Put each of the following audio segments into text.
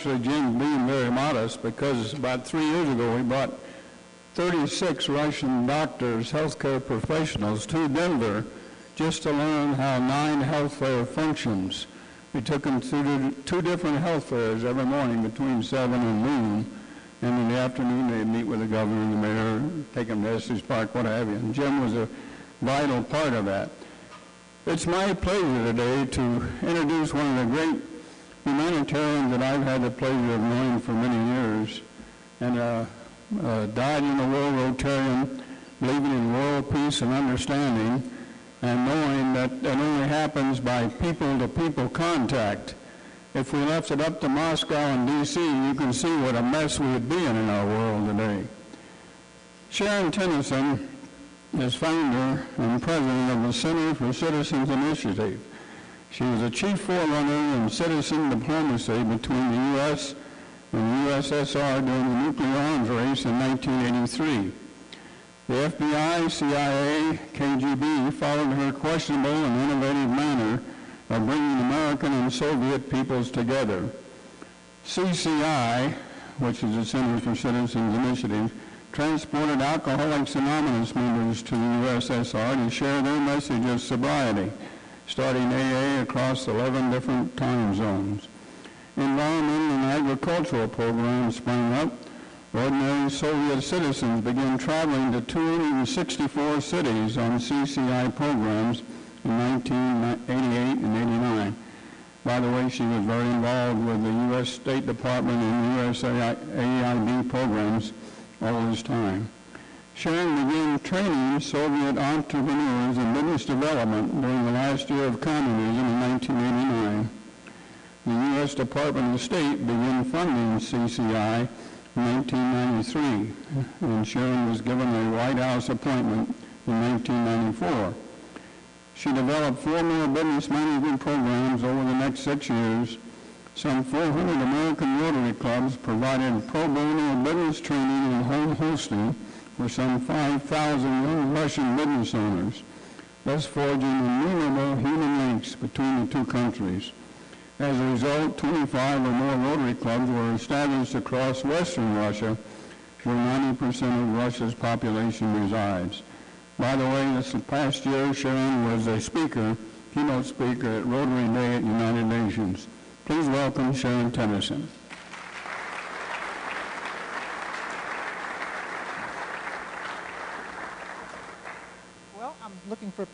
Actually, Jim's being very modest because about 3 years ago we brought 36 Russian doctors, healthcare professionals to Denver just to learn how 9 health fair functions. We took them through 2 different health fairs every morning between 7 and noon, and in the afternoon they'd meet with the governor and the mayor, take them to Estes Park, what have you. And Jim was a vital part of that. It's my pleasure today to introduce one of the great humanitarians that I've had the pleasure of knowing for many years, and died in the world Rotarian, believing in world peace and understanding, and knowing that it only happens by people-to-people contact. If we left it up to Moscow and D.C., you can see what a mess we would be in our world today. Sharon Tennison is founder and president of the Center for Citizens Initiative. She was a chief forerunner in citizen diplomacy between the U.S. and the USSR during the nuclear arms race in 1983. The FBI, CIA, KGB followed her questionable and innovative manner of bringing American and Soviet peoples together. CCI, which is the Center for Citizens Initiative, transported Alcoholics Anonymous members to the USSR to share their message of sobriety, starting AA across 11 different time zones. Environmental and agricultural programs sprang up. Ordinary Soviet citizens began traveling to 264 cities on CCI programs in 1988 and 89. By the way, she was very involved with the U.S. State Department and USAID programs all this time. Sharon began training Soviet entrepreneurs in business development during the last year of communism in 1989. The U.S. Department of State began funding CCI in 1993, and Sharon was given a White House appointment in 1994. She developed 4 more business management programs over the next 6 years. Some 400 American Rotary clubs provided pro bono business training and home hosting for some 5,000 young Russian business owners, thus forging innumerable human links between the 2 countries. As a result, 25 or more Rotary clubs were established across Western Russia, where 90% of Russia's population resides. By the way, this past year, Sharon was a speaker, keynote speaker at Rotary Day at United Nations. Please welcome Sharon Tennison. Well, I'm looking for...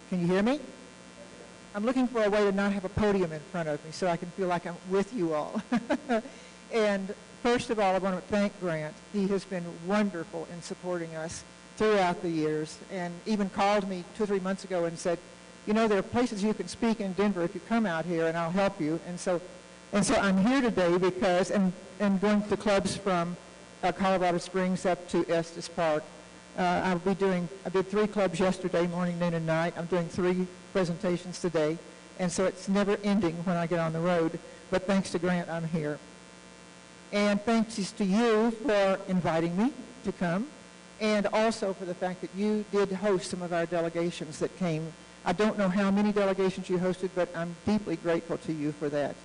Can you hear me? I'm looking for a way to not have a podium in front of me so I can feel like I'm with you all. And first of all, I want to thank Grant. He has been wonderful in supporting us throughout the years, and even called me 2 or 3 months ago and said, you know, there are places you can speak in Denver if you come out here, and I'll help you. And so I'm here today because, and going to clubs from Colorado Springs up to Estes Park. I did 3 clubs yesterday, morning, noon, and night. I'm doing 3 presentations today, and so it's never ending when I get on the road. But thanks to Grant, I'm here. And thanks to you for inviting me to come, and also for the fact that you did host some of our delegations that came. I don't know how many delegations you hosted, but I'm deeply grateful to you for that.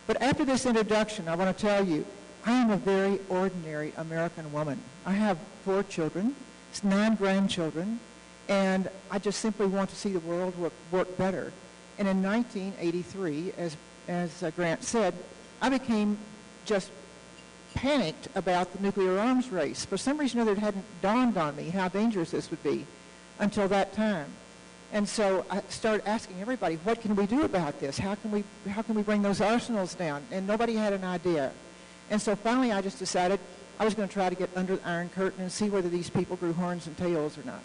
But after this introduction, I want to tell you, I am a very ordinary American woman. I have 4 children, 9 grandchildren, and I just simply want to see the world work better. And in 1983, as Grant said, I became just panicked about the nuclear arms race. For some reason or other, it hadn't dawned on me how dangerous this would be until that time. And so I started asking everybody, what can we do about this? How can we bring those arsenals down? And nobody had an idea. And so finally I just decided I was going to try to get under the Iron Curtain and see whether these people grew horns and tails or not.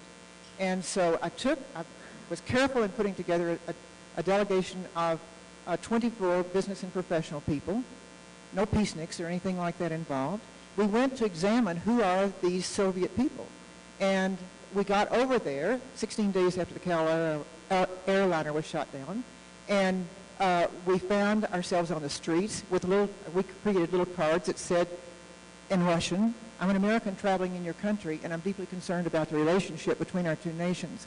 And so I was careful in putting together a delegation of 24 business and professional people, no peaceniks or anything like that involved. We went to examine who are these Soviet people. And we got over there 16 days after the Cal airliner was shot down, and we found ourselves on the streets with we created little cards that said in Russian, I'm an American traveling in your country, and I'm deeply concerned about the relationship between our 2 nations.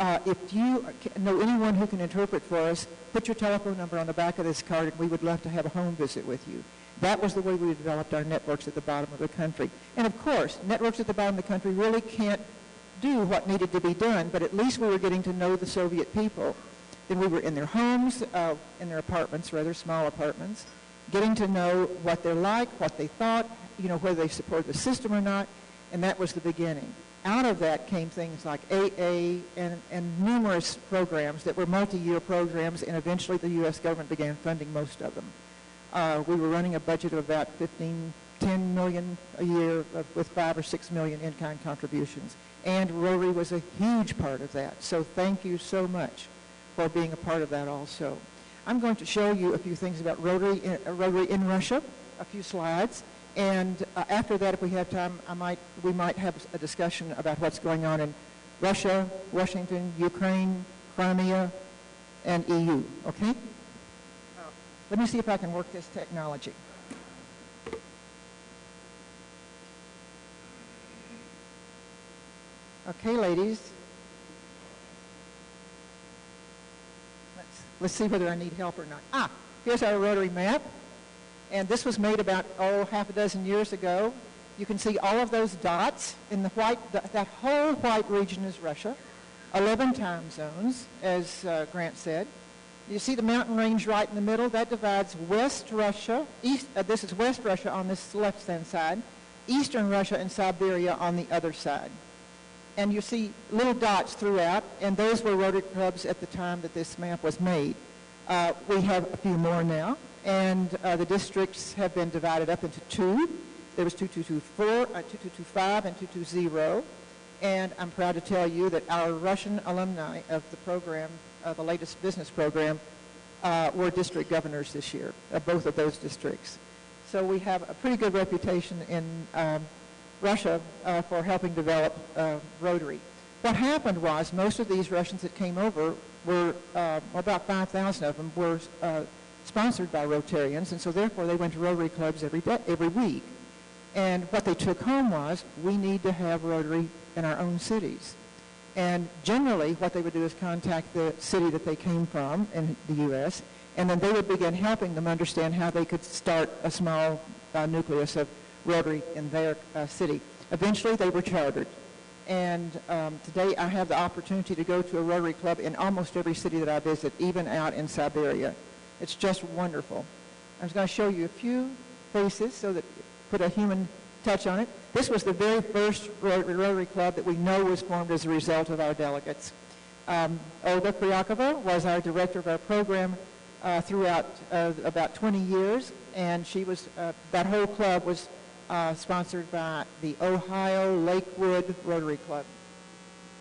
If you know anyone who can interpret for us, put your telephone number on the back of this card, and we would love to have a home visit with you. That was the way we developed our networks at the bottom of the country. And of course, networks at the bottom of the country really can't do what needed to be done, but at least we were getting to know the Soviet people. Then we were in their homes, in their apartments, rather small apartments, getting to know what they're like, what they thought, whether they supported the system or not, and that was the beginning. Out of that came things like AA and numerous programs that were multi-year programs, and eventually the U.S. government began funding most of them. We were running a budget of about 10 million a year with 5 or 6 million in-kind contributions, and Rotary was a huge part of that. So thank you so much for being a part of that also. I'm going to show you a few things about Rotary in Russia, a few slides. And after that, if we have time, we might have a discussion about what's going on in Russia, Washington, Ukraine, Crimea, and EU, okay? Let me see if I can work this technology. Okay, ladies. Let's see whether I need help or not. Here's our Rotary map. And this was made about, half a dozen years ago. You can see all of those dots in the white, that whole white region is Russia. 11 time zones, as Grant said. You see the mountain range right in the middle? That divides West Russia, this is West Russia on this left-hand side, Eastern Russia and Siberia on the other side. And you see little dots throughout, and those were Rotary clubs at the time that this map was made. We have a few more now. And the districts have been divided up into two. There was 2224, 2225, and 220. And I'm proud to tell you that our Russian alumni of the program, the latest business program, were district governors this year of both of those districts. So we have a pretty good reputation in Russia for helping develop Rotary. What happened was most of these Russians that came over were, about 5,000 of them were sponsored by Rotarians, and so therefore they went to Rotary clubs every week. And what they took home was, we need to have Rotary in our own cities. And generally what they would do is contact the city that they came from in the U.S., and then they would begin helping them understand how they could start a small nucleus of Rotary in their city. Eventually they were chartered. And today I have the opportunity to go to a Rotary club in almost every city that I visit, even out in Siberia. It's just wonderful. I'm just going to show you a few faces so that put a human touch on it. This was the very first Rotary club that we know was formed as a result of our delegates. Olga Kryakova was our director of our program throughout about 20 years, and she was that whole club was sponsored by the Ohio Lakewood Rotary Club.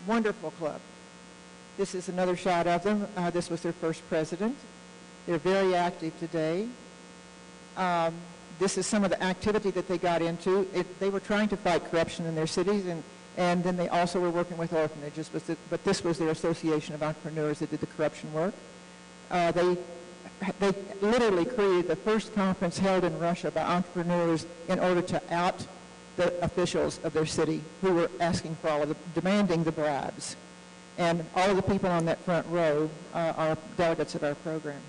Wonderful club. This is another shot of them. This was their first president. They're very active today. This is some of the activity that they got into. They were trying to fight corruption in their cities, and then they also were working with orphanages, but this was their association of entrepreneurs that did the corruption work. They literally created the first conference held in Russia by entrepreneurs in order to out the officials of their city who were asking for demanding the bribes. And all of the people on that front row are delegates of our program.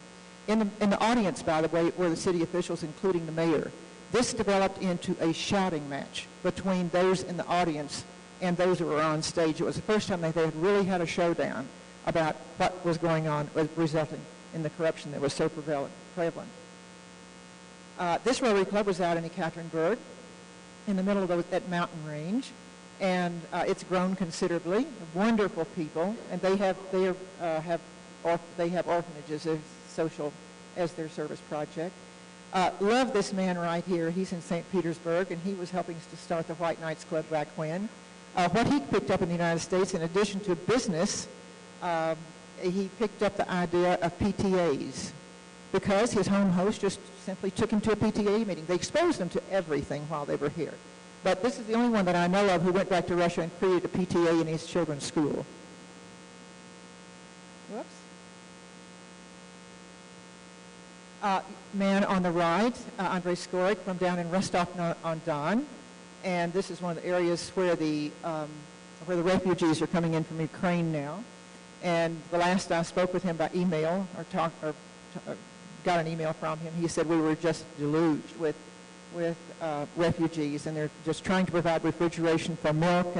In the audience, by the way, were the city officials, including the mayor. This developed into a shouting match between those in the audience and those who were on stage. It was the first time they had really had a showdown about what was going on, resulting in the corruption that was so prevalent. This Rotary Club was out in Ekaterinburg, in the middle of that mountain range, and it's grown considerably. Wonderful people, and they have orphanages as their service project. Love this man right here. He's in St. Petersburg, and he was helping to start the White Knights Club back when. What he picked up in the United States, in addition to business, he picked up the idea of PTAs, because his home host just simply took him to a PTA meeting. They exposed him to everything while they were here. But this is the only one that I know of who went back to Russia and created a PTA in his children's school. Whoops. Man on the right, Andrei Skorik from down in Rostov-on-Don. And this is one of the areas where the refugees are coming in from Ukraine now. And the last I spoke with him by email, got an email from him, he said we were just deluged with refugees, and they're just trying to provide refrigeration for milk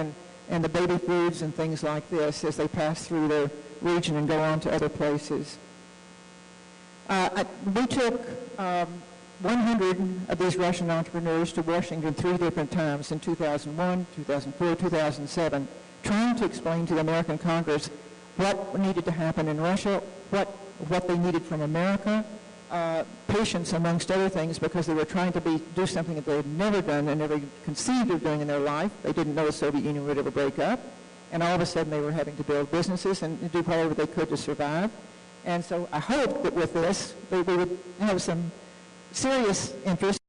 and the baby foods and things like this as they pass through the region and go on to other places. We took 100 of these Russian entrepreneurs to Washington 3 different times in 2001, 2004, 2007, trying to explain to the American Congress what needed to happen in Russia, what they needed from America, patience amongst other things, because they were trying to do something that they had never done and never conceived of doing in their life. They didn't know the Soviet Union would ever break up, and all of a sudden they were having to build businesses and do whatever they could to survive. And so I hope that with this, we would have some serious interest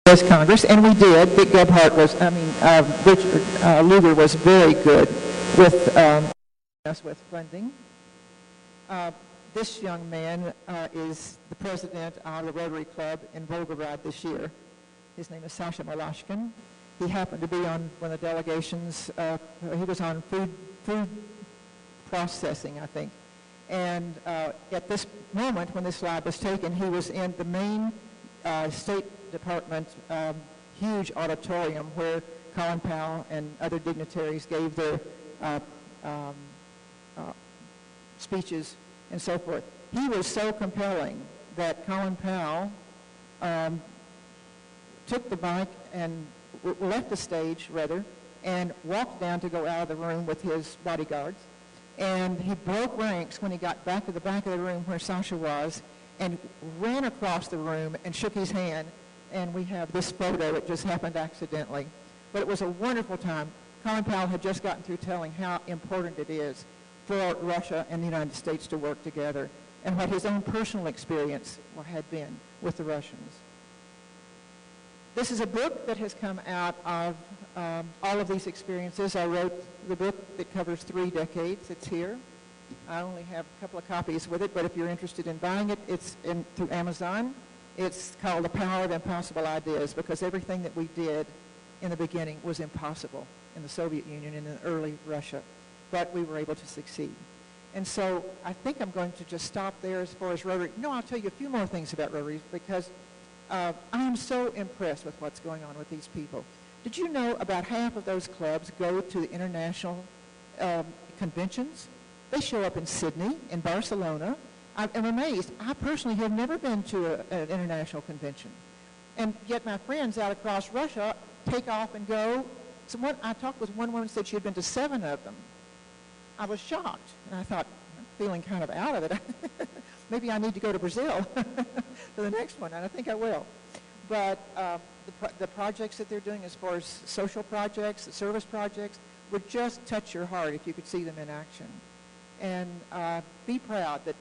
in this Congress, and we did. Dick Gebhardt Richard Lugar was very good with us with funding. This young man is the president of the Rotary Club in Volgograd this year. His name is Sasha Malashkin. He happened to be on one of the delegations. He was on food processing, I think. And at this moment, when this slide was taken, he was in the main State Department huge auditorium where Colin Powell and other dignitaries gave their speeches and so forth. He was so compelling that Colin Powell took the mic and left the stage, rather, and walked down to go out of the room with his bodyguards. And he broke ranks when he got back to the back of the room where Sasha was and ran across the room and shook his hand. And we have this photo. It just happened accidentally. But it was a wonderful time. Colin Powell had just gotten through telling how important it is for Russia and the United States to work together, and what his own personal experience had been with the Russians. This is a book that has come out of all of these experiences. I wrote the book that covers 3 decades. It's here. I only have a couple of copies with it, but if you're interested in buying it, it's through Amazon. It's called The Power of Impossible Ideas, because everything that we did in the beginning was impossible in the Soviet Union and in early Russia, but we were able to succeed. And so I think I'm going to just stop there as far as Rotary. No, I'll tell you a few more things about Rotary, because I am so impressed with what's going on with these people. Did you know about half of those clubs go to the international conventions? They show up in Sydney, in Barcelona. I'm amazed. I personally have never been to an international convention. And yet my friends out across Russia take off and go. So I talked with one woman who said she had been to 7 of them. I was shocked. And I thought, I'm feeling kind of out of it. Maybe I need to go to Brazil for the next one, and I think I will. But the projects that they're doing as far as social projects, the service projects, would just touch your heart if you could see them in action. And be proud that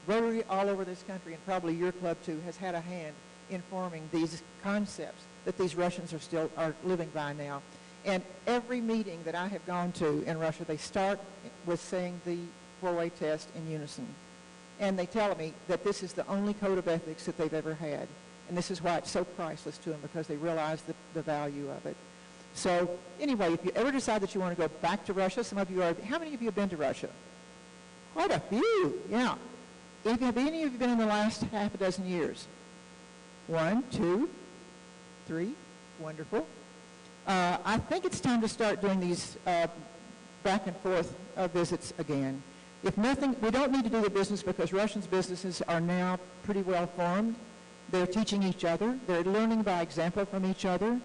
Rotary all over this country, and probably your club too, has had a hand in forming these concepts that these Russians are living by now. And every meeting that I have gone to in Russia, they start with saying the 4-way test in unison. And they tell me that this is the only code of ethics that they've ever had. And this is why it's so priceless to them, because they realize the value of it. So anyway, if you ever decide that you want to go back to Russia, some of you are, how many of you have been to Russia? Quite a few, yeah. Have any of you been in the last half a dozen years? 1, 2, 3, wonderful. I think it's time to start doing these back and forth visits again. If nothing, we don't need to do the business, because Russians' businesses are now pretty well formed. They're teaching each other. They're learning by example from each other.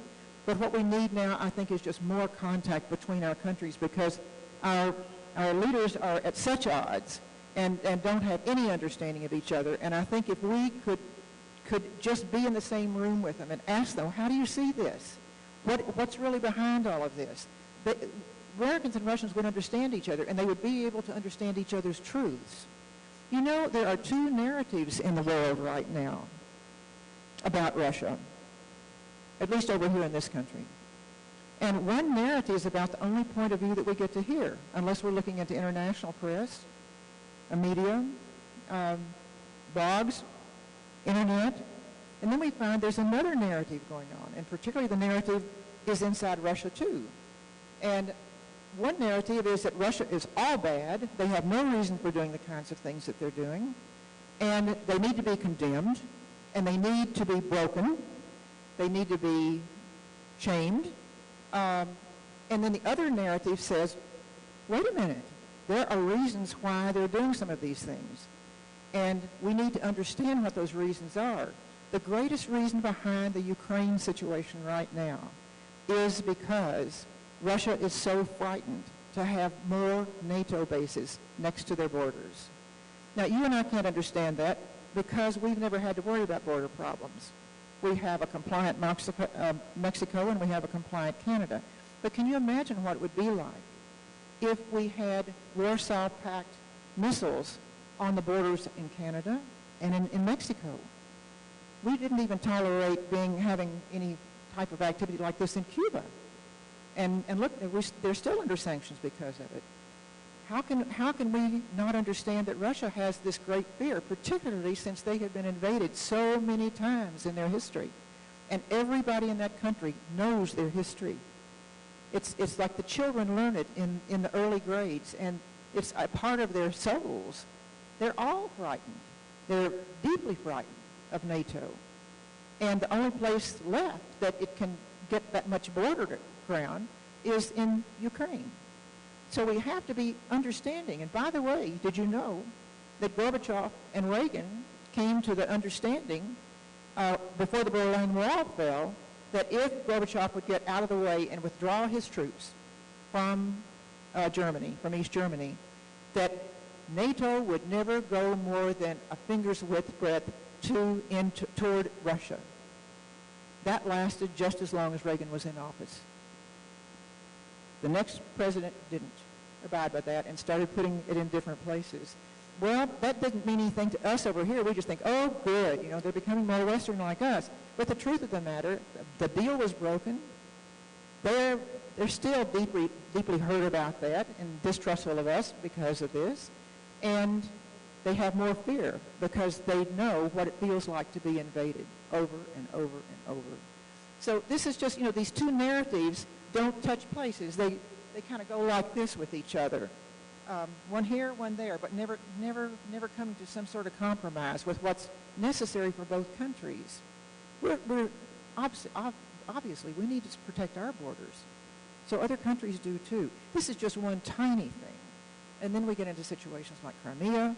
But what we need now, I think, is just more contact between our countries, because our leaders are at such odds and don't have any understanding of each other. And I think if we could just be in the same room with them and ask them, how do you see this? What's really behind all of this? Americans and Russians would understand each other, and they would be able to understand each other's truths. You know, there are 2 narratives in the world right now about Russia, at least over here in this country. And one narrative is about the only point of view that we get to hear, unless we're looking into international press, media, blogs, internet. And then we find there's another narrative going on, and particularly the narrative is inside Russia too. And one narrative is that Russia is all bad. They have no reason for doing the kinds of things that they're doing. And they need to be condemned. And they need to be broken. They need to be shamed. And then the other narrative says, wait a minute. There are reasons why they're doing some of these things. And we need to understand what those reasons are. The greatest reason behind the Ukraine situation right now is because Russia is so frightened to have more NATO bases next to their borders. Now, you and I can't understand that because we've never had to worry about border problems. We have a compliant Mexico and we have a compliant Canada. But can you imagine what it would be like if we had Warsaw Pact missiles on the borders in Canada and in Mexico? We didn't even tolerate having any type of activity like this in Cuba. And look, they're still under sanctions because of it. How can we not understand that Russia has this great fear, particularly since they have been invaded so many times in their history? And everybody in that country knows their history. It's like the children learn it in the early grades, and it's a part of their souls. They're all frightened. They're deeply frightened of NATO. And the only place left that it can get that much border ground is in Ukraine. So we have to be understanding. And by the way, did you know that Gorbachev and Reagan came to the understanding before the Berlin Wall fell that if Gorbachev would get out of the way and withdraw his troops from Germany, from East Germany, that NATO would never go more than a finger's width breadth toward Russia. That lasted just as long as Reagan was in office. The next president didn't abide by that and started putting it in different places. Well, that doesn't mean anything to us over here. We just think, oh, good, they're becoming more Western like us. But the truth of the matter, the deal was broken. They're still deeply hurt about that and distrustful of us because of this. And they have more fear because they know what it feels like to be invaded over and over and over. So this is just, these two narratives don't touch places. They kind of go like this with each other. One here, one there, but never coming to some sort of compromise with what's necessary for both countries. We're obviously, we need to protect our borders. So other countries do too. This is just one tiny thing. And then we get into situations like Crimea,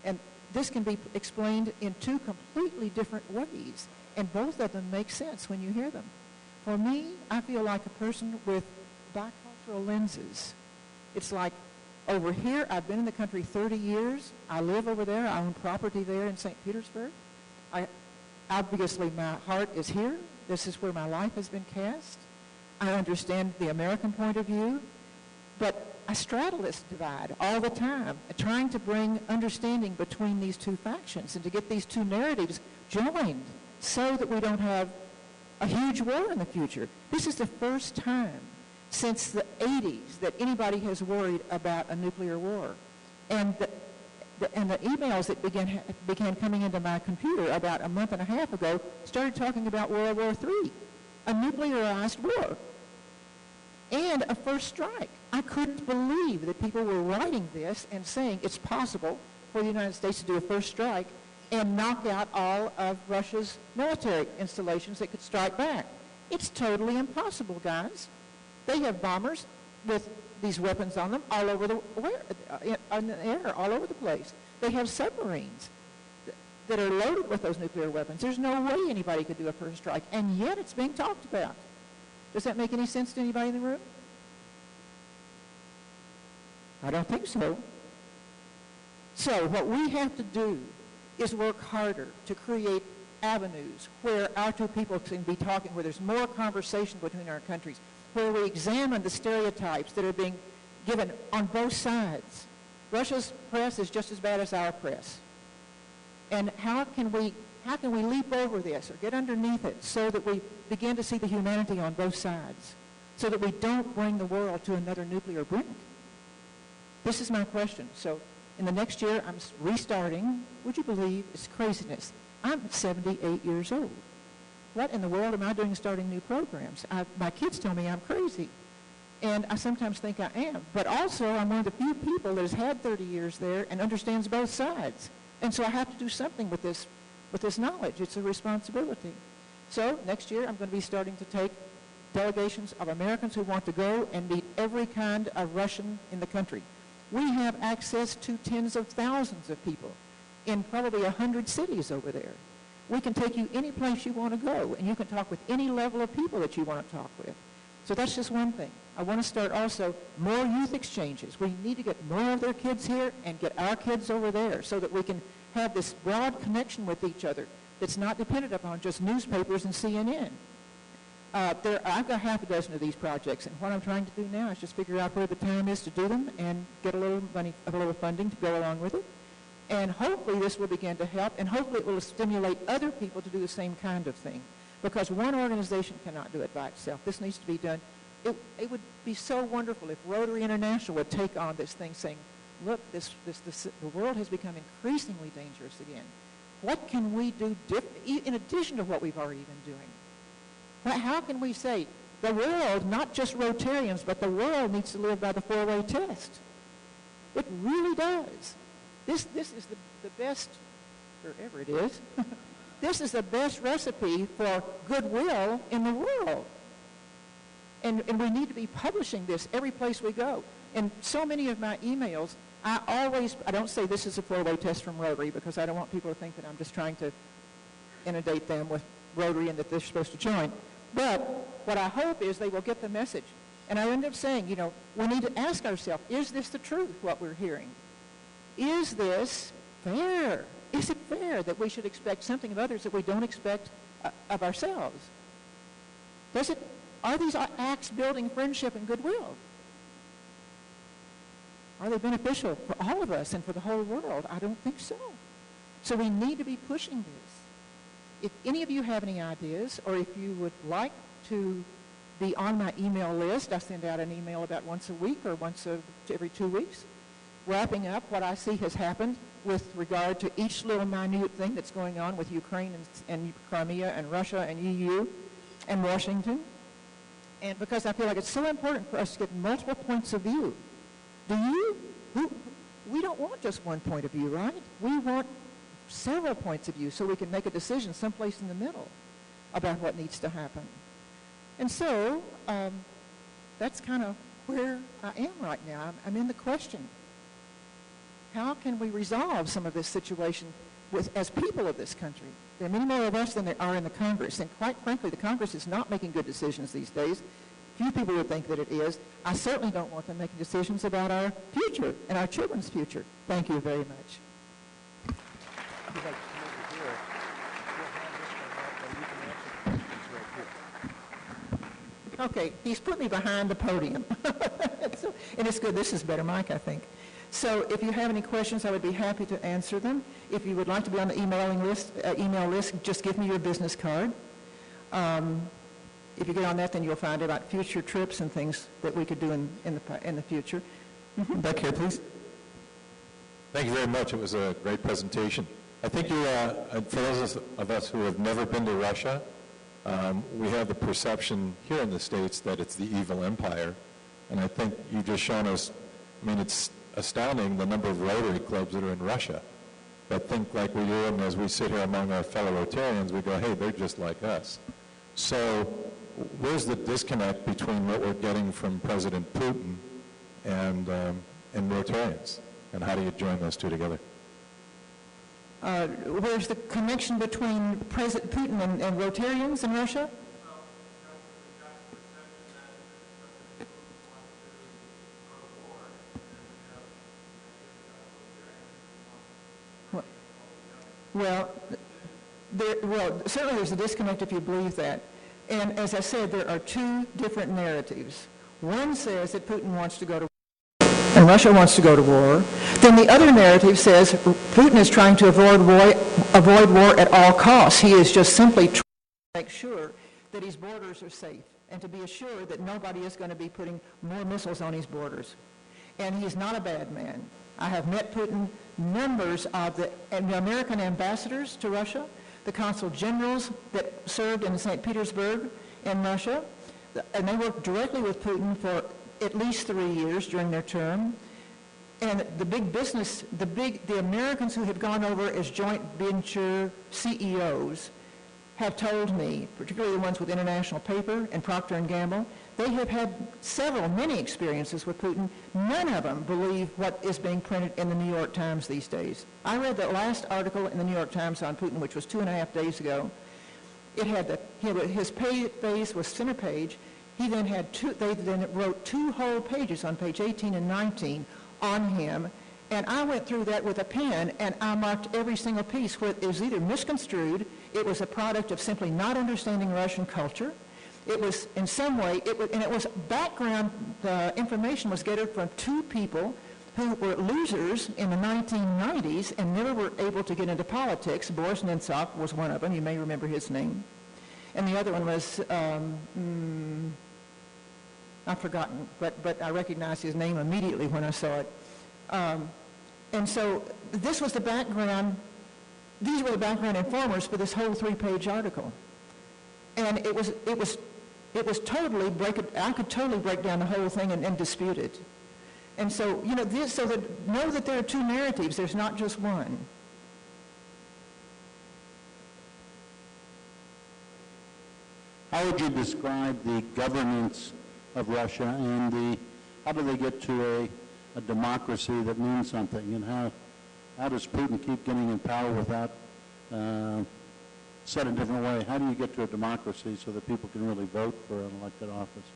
and this can be explained in two completely different ways. And both of them make sense when you hear them. For me, I feel like a person with bicultural lenses. It's like over here, I've been in the country 30 years. I live over there. I own property there in St. Petersburg. Obviously, my heart is here. This is where my life has been cast. I understand the American point of view. But I straddle this divide all the time, trying to bring understanding between these two factions and to get these two narratives joined so that we don't have a huge war in the future. This is the first time since the 80s that anybody has worried about a nuclear war. And the emails that began coming into my computer about a month and a half ago started talking about World War III, a nuclearized war, and a first strike. I couldn't believe that people were writing this and saying it's possible for the United States to do a first strike and knock out all of Russia's military installations that could strike back. It's totally impossible, guys. They have bombers with these weapons on them all over the air, all over the place. They have submarines that are loaded with those nuclear weapons. There's no way anybody could do a first strike, and yet it's being talked about. Does that make any sense to anybody in the room? I don't think so. So what we have to do is work harder to create avenues where our two people can be talking, where there's more conversation between our countries, where we examine the stereotypes that are being given on both sides. Russia's press is just as bad as our press. And how can we leap over this or get underneath it so that we begin to see the humanity on both sides, so that we don't bring the world to another nuclear brink? This is my question. So in the next year, I'm restarting. Would you believe it's craziness? I'm 78 years old. What in the world am I doing starting new programs? My kids tell me I'm crazy. And I sometimes think I am. But also, I'm one of the few people that has had 30 years there and understands both sides. And so I have to do something with this knowledge. It's a responsibility. So next year, I'm going to be starting to take delegations of Americans who want to go and meet every kind of Russian in the country. We have access to tens of thousands of people in probably 100 cities over there. We can take you any place you want to go, and you can talk with any level of people that you want to talk with. So that's just one thing. I want to start also more youth exchanges. We need to get more of their kids here and get our kids over there so that we can have this broad connection with each other that's not dependent upon just newspapers and CNN. I've got half a dozen of these projects, and what I'm trying to do now is just figure out where the time is to do them and get a little money, a little funding to go along with it. And hopefully this will begin to help, and hopefully it will stimulate other people to do the same kind of thing. Because one organization cannot do it by itself. This needs to be done. It would be so wonderful if Rotary International would take on this thing saying, look, the world has become increasingly dangerous again. What can we do in addition to what we've already been doing? How can we say the world, not just Rotarians, but the world needs to live by the four-way test? It really does. This is the best, wherever it is, this is the best recipe for goodwill in the world. And we need to be publishing this every place we go. And so many of my emails, I don't say this is a four-way test from Rotary because I don't want people to think that I'm just trying to inundate them with Rotary and that they're supposed to join. But what I hope is they will get the message. And I end up saying, we need to ask ourselves, is this the truth, what we're hearing? Is this fair? Is it fair that we should expect something of others that we don't expect of ourselves? Are these acts building friendship and goodwill? Are they beneficial for all of us and for the whole world? I don't think so. So we need to be pushing this. If any of you have any ideas, or if you would like to be on my email list, I send out an email about once a week or every 2 weeks, wrapping up what I see has happened with regard to each little minute thing that's going on with Ukraine and Crimea and Russia and EU and Washington. And because I feel like it's so important for us to get multiple points of view. Do you? We don't want just one point of view, right? We want several points of view so we can make a decision someplace in the middle about what needs to happen. And so that's kind of where I am right now. I'm in the question. How can we resolve some of this situation as people of this country? There are many more of us than there are in the Congress. And quite frankly, the Congress is not making good decisions these days. Few people would think that it is. I certainly don't want them making decisions about our future and our children's future. Thank you very much. Okay, he's put me behind the podium. And it's good. This is better mic, I think. So if you have any questions, I would be happy to answer them. If you would like to be on the email list, just give me your business card. If you get on that, then you'll find about future trips and things that we could do in the future. Mm-hmm. Back here, please. Thank you very much. It was a great presentation. I think for those of us who have never been to Russia, we have the perception here in the States that it's the evil empire. And I think you've just shown us, it's astounding the number of Rotary clubs that are in Russia that think like we do, and as we sit here among our fellow Rotarians, we go, hey, they're just like us. So where's the disconnect between what we're getting from President Putin and Rotarians, and how do you join those two together? Where's the connection between President Putin and Rotarians in Russia? Well, certainly there's a disconnect if you believe that. And as I said, there are two different narratives. One says that Putin wants to go to war and Russia wants to go to war. Then the other narrative says Putin is trying to avoid war at all costs. He is just simply trying to make sure that his borders are safe and to be assured that nobody is going to be putting more missiles on his borders. And he's not a bad man. I have met Putin, numbers of the American ambassadors to Russia, the consul generals that served in St. Petersburg in Russia, and they worked directly with Putin for at least 3 years during their term. And the big business, the Americans who have gone over as joint venture CEOs have told me, particularly the ones with International Paper and Procter & Gamble, they have had many experiences with Putin. None of them believe what is being printed in the New York Times these days. I read the last article in the New York Times on Putin, which was 2.5 days ago. It had his face was center page. He then had they then wrote 2 whole pages on page 18 and 19 on him. And I went through that with a pen, and I marked every single piece where it was either misconstrued, it was a product of simply not understanding Russian culture, it was in some way, and it was background information was gathered from 2 people who were losers in the 1990s and never were able to get into politics. Boris Nemtsov was one of them. You may remember his name. And the other one was, I've forgotten, but I recognized his name immediately when I saw it. And so this was the background, these were the background informers for this whole 3-page article. And it was totally, I could totally break down the whole thing and dispute it. And so, know that there are 2 narratives, there's not just one. How would you describe the governance of Russia and how do they get to a democracy that means something? And how does Putin keep getting in power without, said a different way, how do you get to a democracy so that people can really vote for an elected office?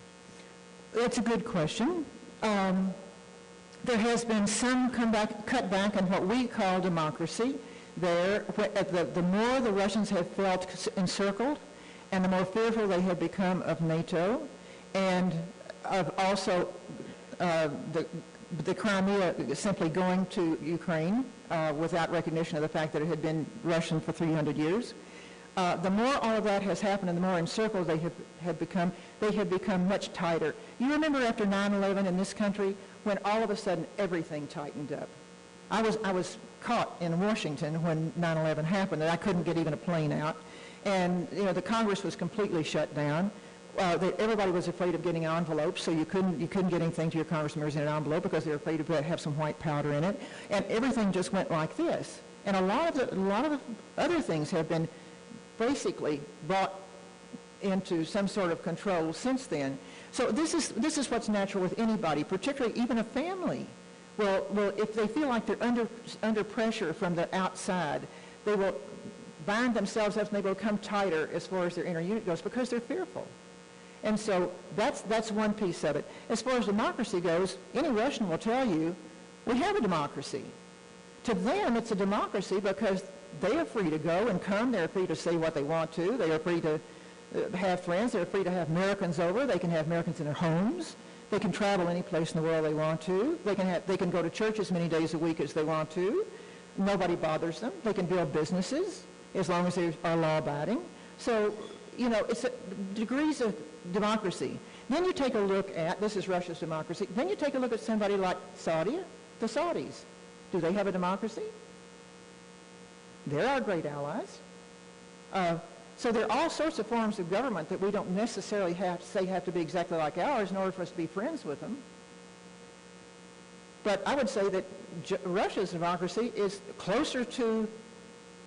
That's a good question. There has been some cut back in what we call democracy. The more the Russians have felt encircled, and the more fearful they have become of NATO, and of also the Crimea simply going to Ukraine without recognition of the fact that it had been Russian for 300 years. The more all of that has happened and the more encircled they have become much tighter. You remember after 9/11 in this country when all of a sudden everything tightened up. I was caught in Washington when 9/11 happened and I couldn't get even a plane out. And the Congress was completely shut down. Everybody was afraid of getting envelopes, so you couldn't get anything to your congress members in an envelope because they were afraid to have some white powder in it. And everything just went like this. And a lot of the other things have been basically brought into some sort of control since then. So this is what's natural with anybody, particularly even a family. Well, if they feel like they're under pressure from the outside, they will bind themselves up and they will come tighter as far as their inner unit goes because they're fearful. And so that's one piece of it. As far as democracy goes, any Russian will tell you, we have a democracy. To them, it's a democracy because they are free to go and come. They're free to say what they want to. They are free to have friends. They're free to have Americans over. They can have Americans in their homes. They can travel any place in the world they want to. They can go to church as many days a week as they want to. Nobody bothers them. They can build businesses as long as they are law-abiding. So, it's degrees of democracy. Then you take a look at, this is Russia's democracy, then you take a look at somebody like the Saudis. Do they have a democracy? They're our great allies. So there are all sorts of forms of government that we don't necessarily have to be exactly like ours in order for us to be friends with them. But I would say that Russia's democracy is closer to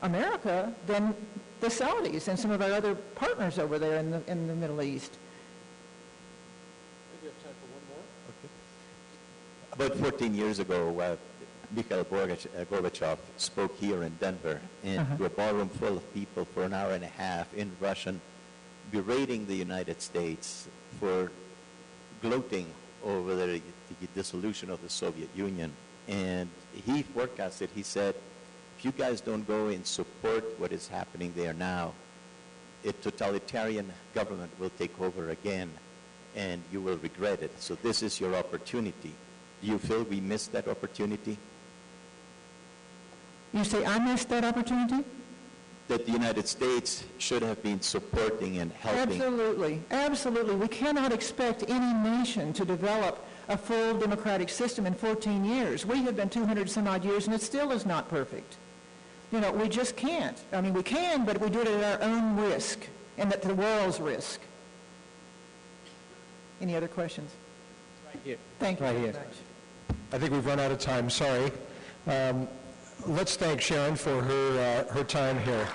America than the Saudis and some of our other partners over there in the Middle East. Maybe we have time for one more. Okay. About 14 years ago, Mikhail Gorbachev spoke here in Denver to a ballroom full of people for an hour and a half in Russian, berating the United States for gloating over the dissolution of the Soviet Union. And he forecasted, he said, if you guys don't go and support what is happening there now, a totalitarian government will take over again, and you will regret it. So this is your opportunity. Do you feel we missed that opportunity? You say I missed that opportunity? That the United States should have been supporting and helping. Absolutely. Absolutely. We cannot expect any nation to develop a full democratic system in 14 years. We have been 200 some odd years, and it still is not perfect. We just can't. I mean, we can, but we do it at our own risk and at the world's risk. Any other questions? Thank you Right very here. much. I think we've run out of time, sorry. Let's thank Sharon for her time here.